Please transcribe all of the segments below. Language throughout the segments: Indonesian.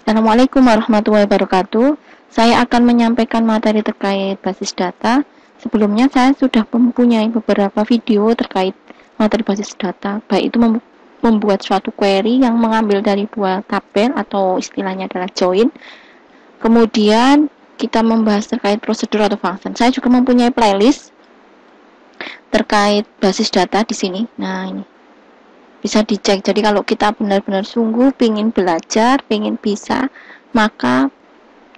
Assalamualaikum warahmatullahi wabarakatuh. Saya akan menyampaikan materi terkait basis data. Sebelumnya saya sudah mempunyai beberapa video terkait materi basis data, baik itu membuat suatu query yang mengambil dari buah tabel atau istilahnya adalah join. Kemudian kita membahas terkait prosedur atau function. Saya juga mempunyai playlist terkait basis data di sini. Nah, ini bisa dicek. Jadi kalau kita benar-benar sungguh ingin belajar, ingin bisa, maka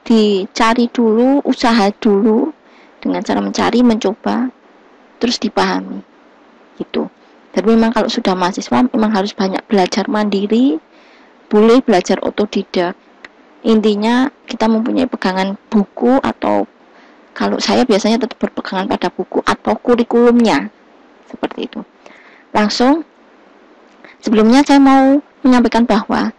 dicari dulu, usaha dulu dengan cara mencari, mencoba, terus dipahami gitu. Dan memang kalau sudah mahasiswa memang harus banyak belajar mandiri, boleh belajar otodidak. Intinya kita mempunyai pegangan buku, atau kalau saya biasanya tetap berpegangan pada buku atau kurikulumnya seperti itu. Langsung, sebelumnya saya mau menyampaikan bahwa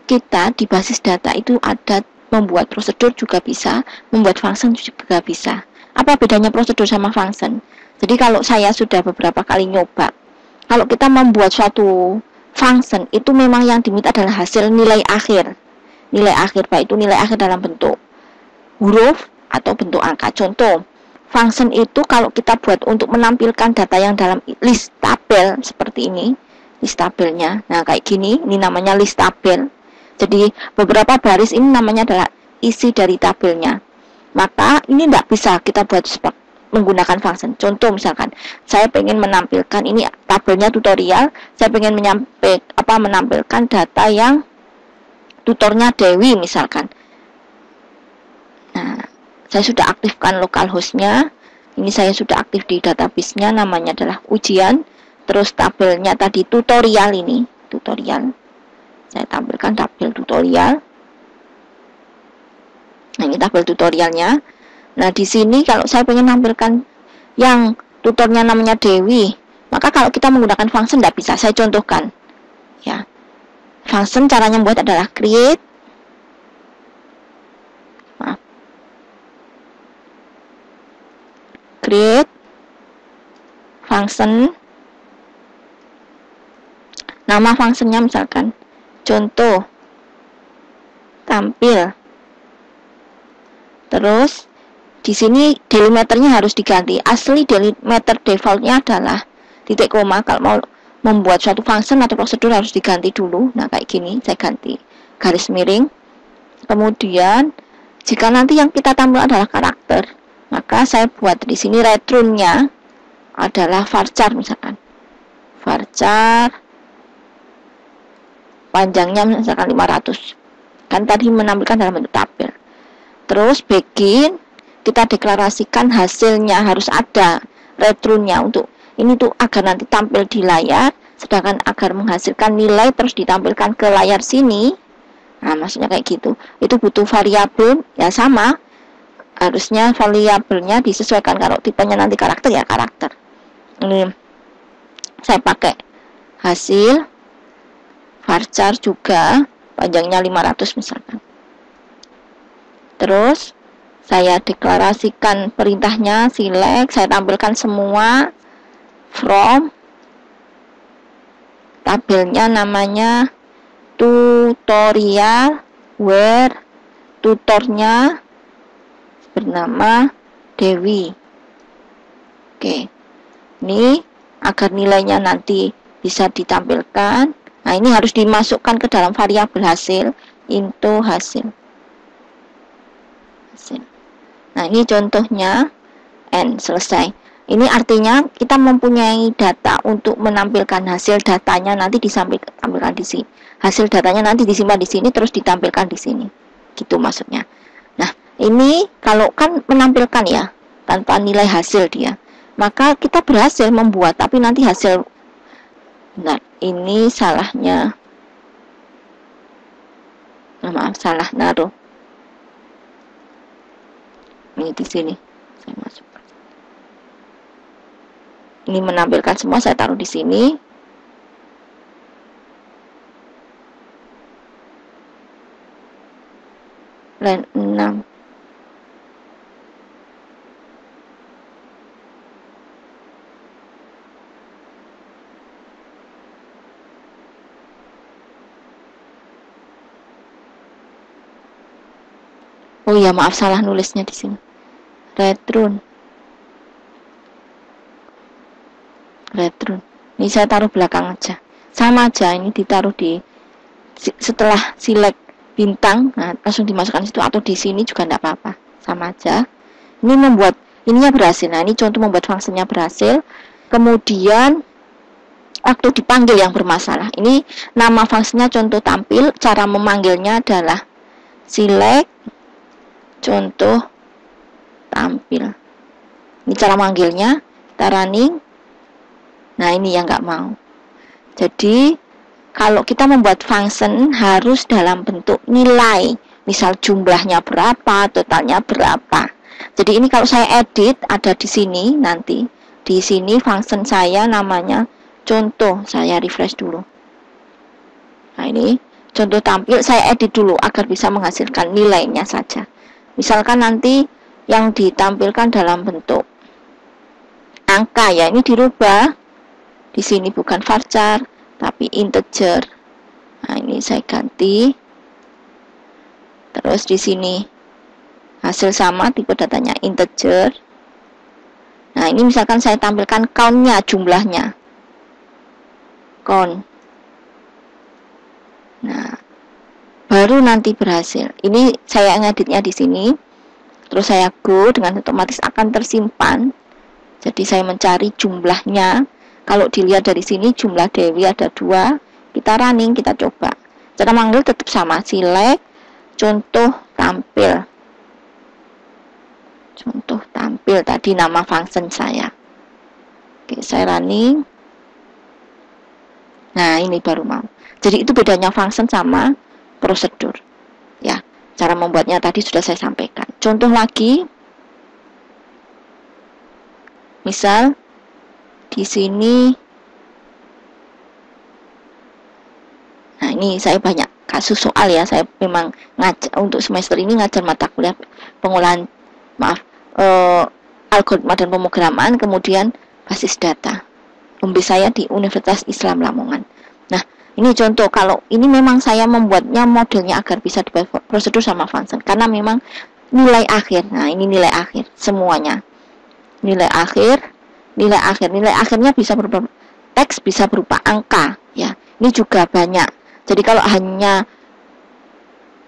kita di basis data itu ada membuat prosedur juga bisa, membuat function juga bisa. Apa bedanya prosedur sama function? Jadi kalau saya sudah beberapa kali nyoba, kalau kita membuat suatu function itu memang yang diminta adalah hasil nilai akhir. Nilai akhir, baik itu nilai akhir dalam bentuk huruf atau bentuk angka. Contoh, function itu kalau kita buat untuk menampilkan data yang dalam list tabel seperti ini, list tabelnya. Nah, kayak gini, ini namanya list tabel. Jadi, beberapa baris ini namanya adalah isi dari tabelnya. Maka, ini tidak bisa kita buat menggunakan function. Contoh misalkan, saya ingin menampilkan, ini tabelnya tutorial, saya ingin menampilkan data yang tutornya Dewi misalkan. Nah, saya sudah aktifkan localhost-nya. Ini saya sudah aktif di database-nya, namanya adalah ujian. Terus tabelnya tadi tutorial ini, tutorial. Saya tampilkan tabel tutorial. Nah, ini tabel tutorialnya. Nah, di sini kalau saya ingin tampilkan yang tutornya namanya Dewi, maka kalau kita menggunakan function tidak bisa. Saya contohkan. Ya. Function caranya membuat adalah create function, nama functionnya misalkan contoh tampil. Terus di sini delimiternya harus diganti. Asli delimiter defaultnya adalah titik koma. Kalau mau membuat suatu function atau prosedur harus diganti dulu. Nah, kayak gini saya ganti garis miring. Kemudian jika nanti yang kita tampil adalah karakter, maka saya buat di sini return-nya adalah varchar misalkan. Varchar panjangnya misalkan 500. Kan tadi menampilkan dalam bentuk tabel. Terus begin, kita deklarasikan hasilnya harus ada return-nya untuk ini tuh agar nanti tampil di layar, sedangkan agar menghasilkan nilai terus ditampilkan ke layar sini. Nah, maksudnya kayak gitu. Itu butuh variabel, ya sama. Harusnya variabelnya disesuaikan, kalau tipenya nanti karakter ya karakter. Ini saya pakai hasil varchar juga, panjangnya 500 misalkan. Terus saya deklarasikan perintahnya select, saya tampilkan semua from, tabelnya namanya tutorial, where tutornya bernama Dewi. Oke, ini agar nilainya nanti bisa ditampilkan. Nah, ini harus dimasukkan ke dalam variabel hasil, into hasil. Nah, ini contohnya N, selesai. Ini artinya kita mempunyai data untuk menampilkan hasil datanya nanti ditampilkan di sini. Hasil datanya nanti disimpan di sini terus ditampilkan di sini. Gitu maksudnya. Nah, ini kalau kan menampilkan ya tanpa nilai hasil dia. Maka kita berhasil membuat, tapi nanti hasil, nah ini salahnya. Nah, maaf, salah naruh. Ini di sini saya masukkan. Ini menampilkan semua, saya taruh di sini. Line 6. Oh ya, maaf salah nulisnya di sini. Retrun. Ini saya taruh belakang aja. Sama aja, ini ditaruh di setelah select bintang, nah, langsung dimasukkan situ, atau di sini juga tidak apa-apa. Sama aja. Ini membuat ininya berhasil. Nah, ini contoh membuat fungsinya berhasil. Kemudian waktu dipanggil yang bermasalah. Ini nama fungsinya contoh tampil, cara memanggilnya adalah select contoh tampil. Ini cara manggilnya, kita running. Nah, ini yang nggak mau. Jadi, kalau kita membuat function harus dalam bentuk nilai. Misal jumlahnya berapa, totalnya berapa. Jadi, ini kalau saya edit, ada di sini nanti. Di sini function saya namanya contoh. Saya refresh dulu. Nah, ini contoh tampil, saya edit dulu agar bisa menghasilkan nilainya saja. Misalkan nanti yang ditampilkan dalam bentuk angka, ya, ini dirubah. Di sini bukan varchar, tapi integer. Nah, ini saya ganti. Terus di sini hasil sama, tipe datanya integer. Nah, ini misalkan saya tampilkan count-nya, jumlahnya. Count. Nah, baru nanti berhasil. Ini saya ngeditnya di sini. Terus saya go, dengan otomatis akan tersimpan. Jadi saya mencari jumlahnya. Kalau dilihat dari sini jumlah Dewi ada 2, kita running, kita coba. Cara manggil tetap sama, select contoh tampil. Contoh tampil tadi nama function saya. Oke, saya running. Nah, ini baru mau. Jadi itu bedanya function sama prosedur. Ya, cara membuatnya tadi sudah saya sampaikan. Contoh lagi. Misal di sini, nah ini saya banyak kasus soal ya, saya memang ngajar untuk semester ini ngajar mata kuliah pengolahan algoritma dan pemrograman, kemudian basis data. Home saya di Universitas Islam Lamongan. Nah, ini contoh, kalau ini memang saya membuatnya modelnya agar bisa dibuat prosedur sama function, karena memang nilai akhir. Nah, ini nilai akhir semuanya. Nilai akhirnya bisa berupa teks, bisa berupa angka, ya. Ini juga banyak. Jadi kalau hanya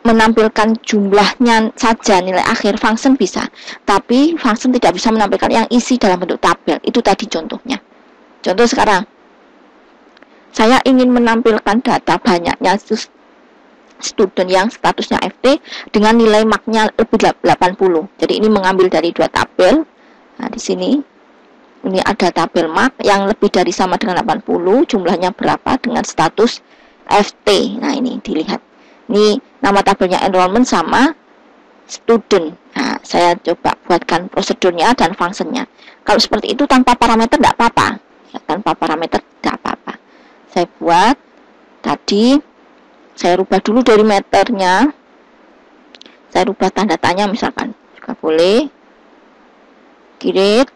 menampilkan jumlahnya saja nilai akhir, function bisa, tapi function tidak bisa menampilkan yang isi dalam bentuk tabel. Itu tadi contohnya. Contoh sekarang, saya ingin menampilkan data banyaknya student yang statusnya FT dengan nilai marknya lebih 80. Jadi ini mengambil dari 2 tabel. Nah, di sini ini ada tabel mark yang lebih dari sama dengan 80, jumlahnya berapa dengan status FT. Nah, ini dilihat. Ini nama tabelnya enrollment sama student. Nah, saya coba buatkan prosedurnya dan functionnya. Kalau seperti itu tanpa parameter tidak apa-apa. Ya, tanpa parameter tidak apa-apa. Saya buat tadi, saya rubah dulu dari meternya. Saya rubah tanda tanya misalkan. Juga boleh. Create.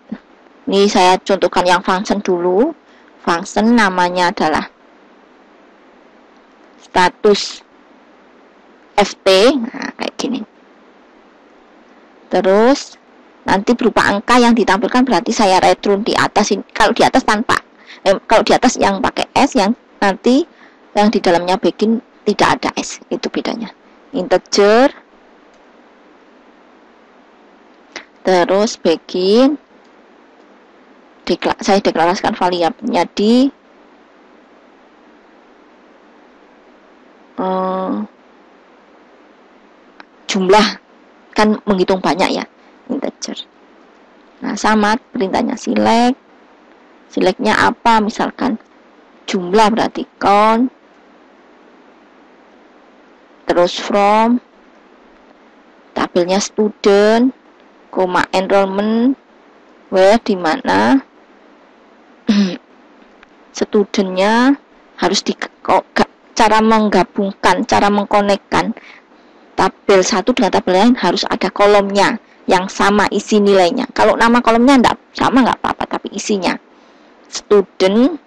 Ini saya contohkan yang function dulu. Function namanya adalah status FT. Nah, kayak gini. Terus nanti berupa angka yang ditampilkan, berarti saya return di atas ini. Kalau di atas tanpa, kalau di atas yang pakai S, yang nanti yang di dalamnya begin tidak ada S. Itu bedanya. Integer. Terus begin. Saya deklarasikan variabelnya di jumlah, kan menghitung banyak ya, integer. Nah, sama perintahnya select. Selectnya apa? Misalkan jumlah, berarti count. Terus from, tabelnya student, koma enrollment, where, di mana studentnya harus cara menggabungkan, cara mengkonekkan tabel satu dengan tabel lain harus ada kolomnya yang sama isi nilainya. Kalau nama kolomnya enggak sama nggak apa-apa, tapi isinya student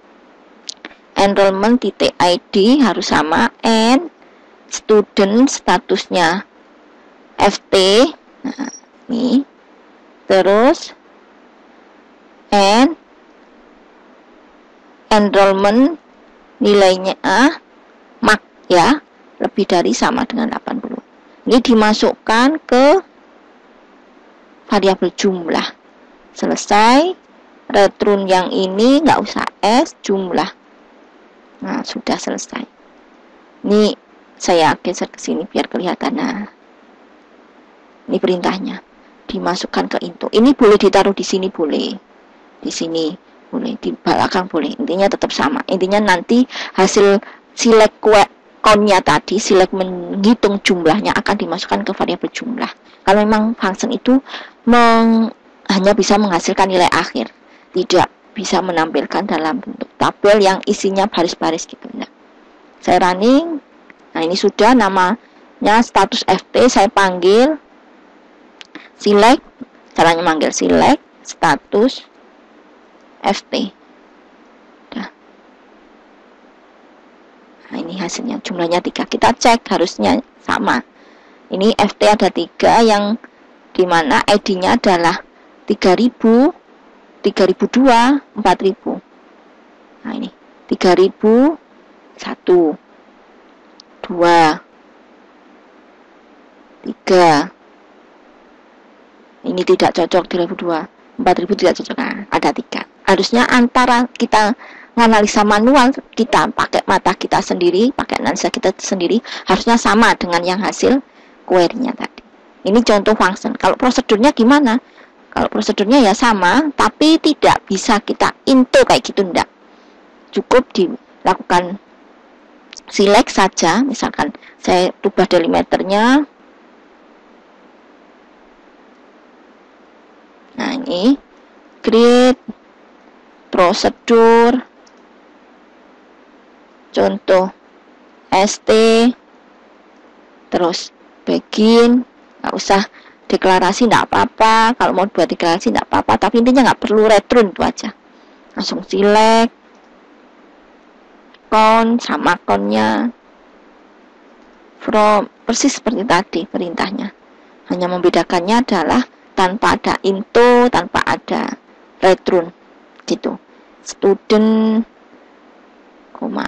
enrollment.id harus sama, and student statusnya FT. Nah, ini terus enrollment nilainya mak ya, lebih dari sama dengan 80. Ini dimasukkan ke variabel jumlah. Selesai. Return yang ini nggak usah S, jumlah. Nah, sudah selesai. Ini saya geser ke sini biar kelihatan. Nah, ini perintahnya. Dimasukkan ke into. Ini boleh ditaruh di sini, boleh. Di sini boleh, di belakang boleh. Intinya tetap sama. Intinya nanti hasil select count-nya tadi, select menghitung jumlahnya akan dimasukkan ke variabel jumlah. Kalau memang function itu hanya bisa menghasilkan nilai akhir, tidak bisa menampilkan dalam bentuk tabel yang isinya baris-baris gitu. Nah, saya running. Nah, ini sudah namanya status FT. Saya panggil select, caranya manggil select status FT. Nah, ini hasilnya, jumlahnya 3. Kita cek harusnya sama. Ini FT ada 3 yang dimana ID-nya adalah 3000, 3002, 4000. Nah, ini 3000, 1, 2, 3. Ini tidak cocok 3002, 4000 tidak cocok. Nah, ada 3. Harusnya antara kita menganalisa manual, kita pakai mata kita sendiri, pakai analisa kita sendiri, harusnya sama dengan yang hasil query-nya tadi. Ini contoh function. Kalau prosedurnya gimana? Kalau prosedurnya ya sama, tapi tidak bisa kita into kayak gitu, enggak. Cukup dilakukan select saja. Misalkan saya rubah delimiternya. Nah, ini create prosedur, contoh ST, terus begin. Nggak usah deklarasi, nggak apa-apa. Kalau mau buat deklarasi nggak apa-apa, tapi intinya nggak perlu return, itu aja. Langsung select count sama countnya from, persis seperti tadi perintahnya. Hanya membedakannya adalah tanpa ada into, tanpa ada return gitu. Student,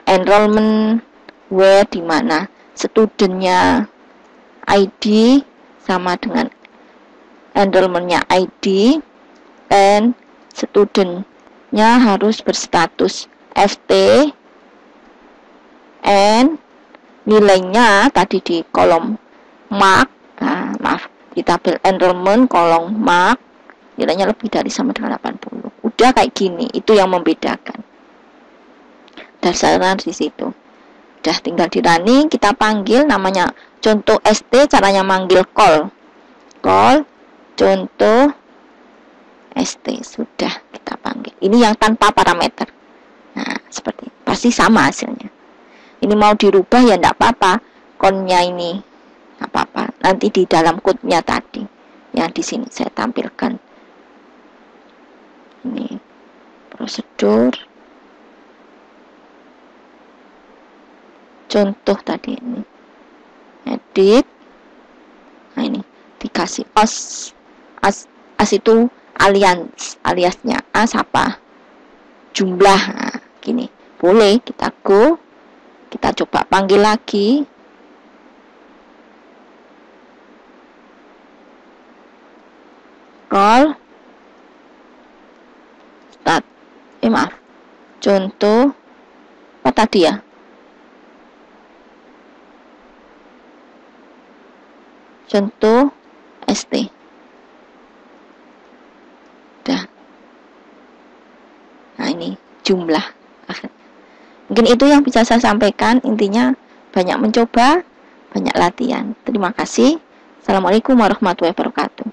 enrollment where, dimana studentnya ID sama dengan enrollmentnya ID, and studentnya harus berstatus FT, and nilainya tadi di kolom mark, nah, maaf, di tabel enrollment kolom mark nilainya lebih dari sama dengan 80. Udah kayak gini, itu yang membedakan. Dasarnya di situ. Udah tinggal di running, kita panggil namanya contoh ST, caranya manggil call contoh ST, sudah kita panggil. Ini yang tanpa parameter. Nah, seperti ini. Pasti sama hasilnya. Ini mau dirubah ya enggak apa-apa. Count-nya ini enggak apa-apa. Nanti di dalam code-nya tadi yang di sini saya tampilkan. Ini prosedur contoh tadi ini. Edit. Nah, ini dikasih as itu aliasnya apa jumlah. Nah, gini boleh kita go, kita coba panggil lagi. Call start, maaf, contoh apa tadi ya, contoh ST. Udah. Nah, ini jumlah. Mungkin itu yang bisa saya sampaikan. Intinya banyak mencoba, banyak latihan. Terima kasih. Assalamualaikum warahmatullahi wabarakatuh.